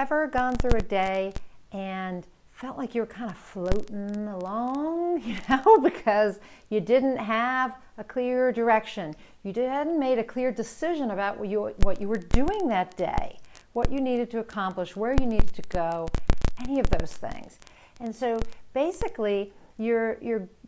ever gone through a day and felt like you were kind of floating along, because you didn't have a clear direction. You hadn't made a clear decision about what you were doing that day, what you needed to accomplish, where you needed to go, any of those things. And so basically, you're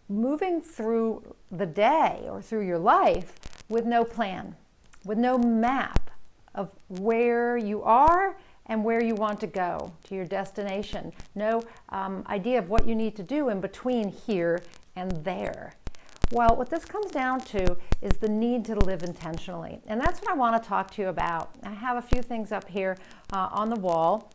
moving through the day or through your life with no plan, with no map of where you are and where you want to go to your destination. No idea of what you need to do in between here and there. Well, what this comes down to is the need to live intentionally. And that's what I want to talk to you about. I have a few things up here on the wall,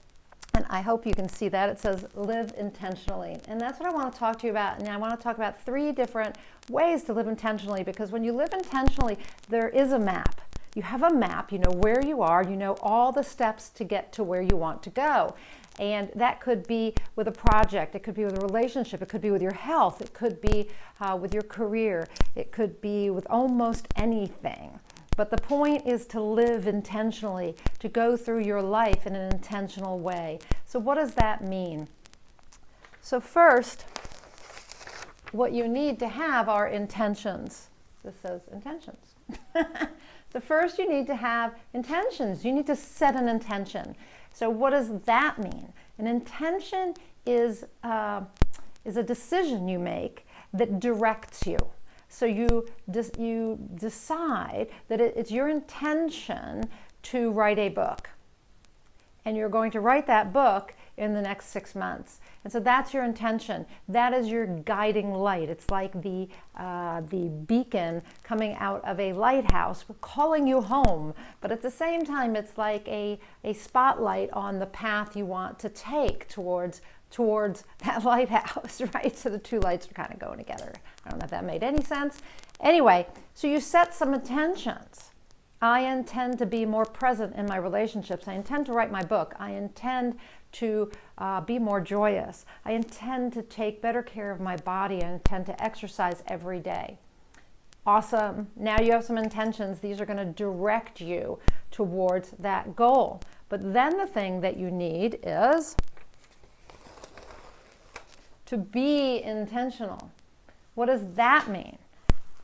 and I hope you can see that. It says live intentionally. And that's what I want to talk to you about. And I want to talk about 3 different ways to live intentionally, because when you live intentionally, there is a map. You have a map, you know where you are, you know all the steps to get to where you want to go. And that could be with a project, it could be with a relationship, it could be with your health, it could be with your career, it could be with almost anything. But the point is to live intentionally, to go through your life in an intentional way. So what does that mean? So first, what you need to have are intentions. This says intentions. So first you need to have intentions. You need to set an intention. So what does that mean? An intention is a decision you make that directs you. So you decide that it's your intention to write a book. And you're going to write that book in the next 6 months. And so that's your intention. That is your guiding light. It's like the beacon coming out of a lighthouse calling you home. But at the same time, it's like a spotlight on the path you want to take towards that lighthouse, right? So the 2 lights are kind of going together. I don't know if that made any sense. Anyway, so you set some intentions. I intend to be more present in my relationships. I intend to write my book. I intend to be more joyous. I intend to take better care of my body. I intend to exercise every day. Awesome. Now you have some intentions. These are going to direct you towards that goal. But then the thing that you need is to be intentional. What does that mean?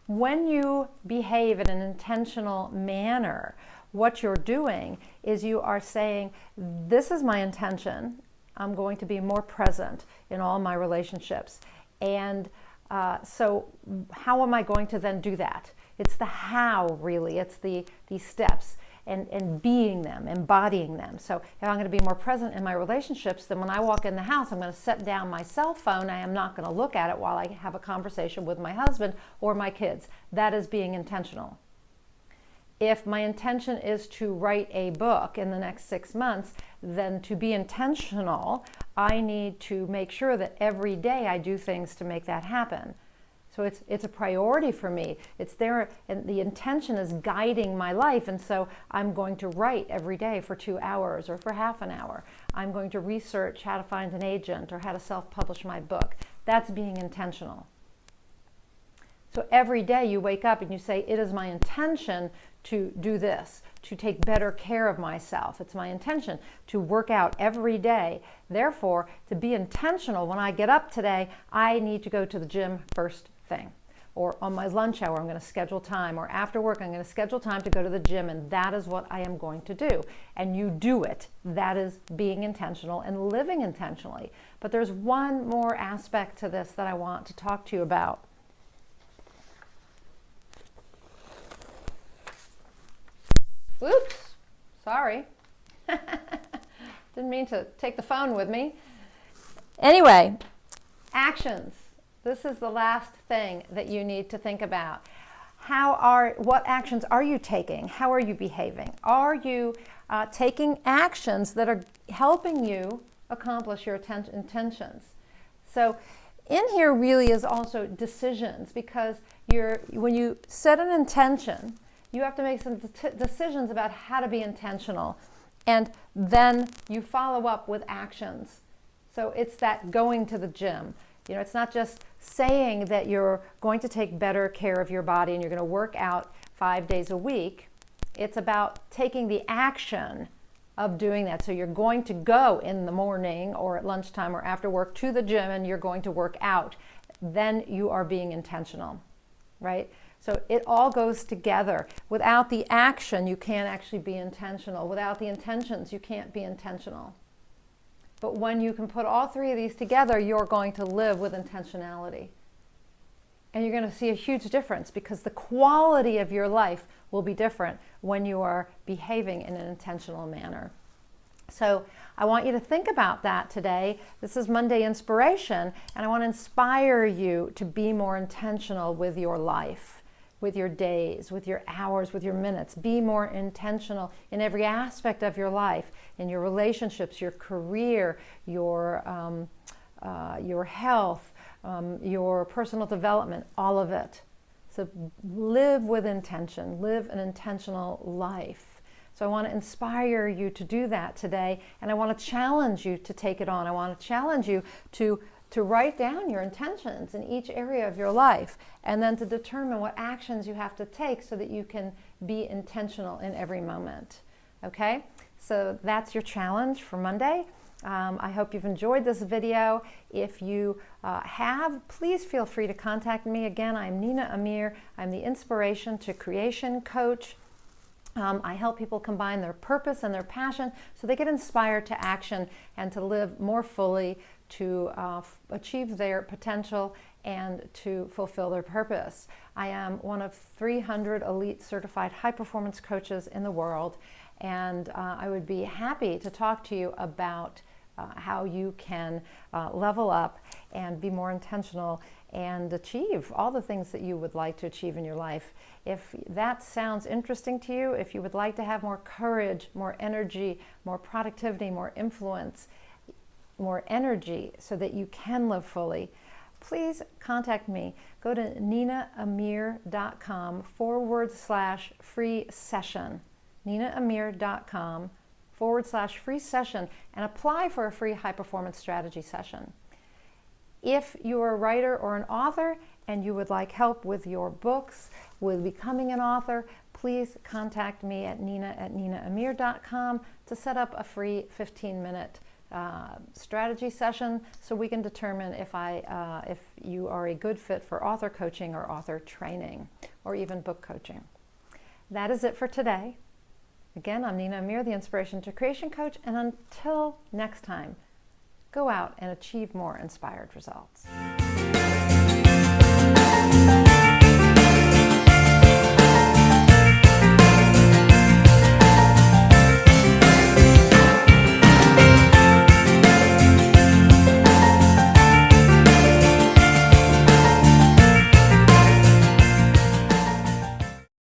When you behave in an intentional manner, what you're doing is you are saying, this is my intention. I'm going to be more present in all my relationships. And so how am I going to then do that? It's the how, really. It's the steps and being them, embodying them. So if I'm going to be more present in my relationships, then when I walk in the house, I'm going to set down my cell phone. I am not going to look at it while I have a conversation with my husband or my kids. That is being intentional. If my intention is to write a book in the next 6 months, then to be intentional, I need to make sure that every day I do things to make that happen. So it's a priority for me. It's there, and the intention is guiding my life. And so I'm going to write every day for 2 hours or for half an hour. I'm going to research how to find an agent or how to self-publish my book. That's being intentional. So every day you wake up and you say, it is my intention to do this, to take better care of myself. It's my intention to work out every day. Therefore, to be intentional, when I get up today, I need to go to the gym first thing. Or on my lunch hour, I'm going to schedule time. Or after work, I'm going to schedule time to go to the gym, and that is what I am going to do. And you do it. That is being intentional and living intentionally. But there's one more aspect to this that I want to talk to you about. Oops, sorry. Didn't mean to take the phone with me. Anyway, actions. This is the last thing that you need to think about. What actions are you taking? How are you behaving? Are you taking actions that are helping you accomplish your intentions? So in here really is also decisions, because when you set an intention, you have to make some decisions about how to be intentional. And then you follow up with actions. So it's that going to the gym. It's not just saying that you're going to take better care of your body and you're going to work out 5 days a week. It's about taking the action of doing that. So you're going to go in the morning or at lunchtime or after work to the gym and you're going to work out. Then you are being intentional, right? So it all goes together. Without the action, you can't actually be intentional. Without the intentions, you can't be intentional. But when you can put all three of these together, you're going to live with intentionality. And you're going to see a huge difference because the quality of your life will be different when you are behaving in an intentional manner. So I want you to think about that today. This is Monday Inspiration, and I want to inspire you to be more intentional with your life, with your days, with your hours, with your minutes. Be more intentional in every aspect of your life, in your relationships, your career, your health, your personal development, all of it. So live with intention, live an intentional life. So I want to inspire you to do that today, and I want to challenge you to take it on. I want to challenge you to write down your intentions in each area of your life, and then to determine what actions you have to take so that you can be intentional in every moment. Okay? So that's your challenge for Monday. I hope you've enjoyed this video. If you have, please feel free to contact me. Again, I'm Nina Amir. I'm the Inspiration to Creation Coach. I help people combine their purpose and their passion so they get inspired to action and to live more fully, to achieve their potential and to fulfill their purpose. I am one of 300 elite certified high performance coaches in the world, and I would be happy to talk to you about how you can level up and be more intentional and achieve all the things that you would like to achieve in your life. If that sounds interesting to you, if you would like to have more courage, more energy, more productivity, more influence, more energy so that you can live fully, please contact me. Go to ninaamir.com/free session. ninaamir.com/free session and apply for a free high performance strategy session. If you're a writer or an author and you would like help with your books, with becoming an author, please contact me at nina@ninaamir.com to set up a free 15-minute strategy session so we can determine if you are a good fit for author coaching or author training or even book coaching. That is it for today. Again, I'm Nina Amir, the Inspiration to Creation Coach, and until next time, go out and achieve more inspired results.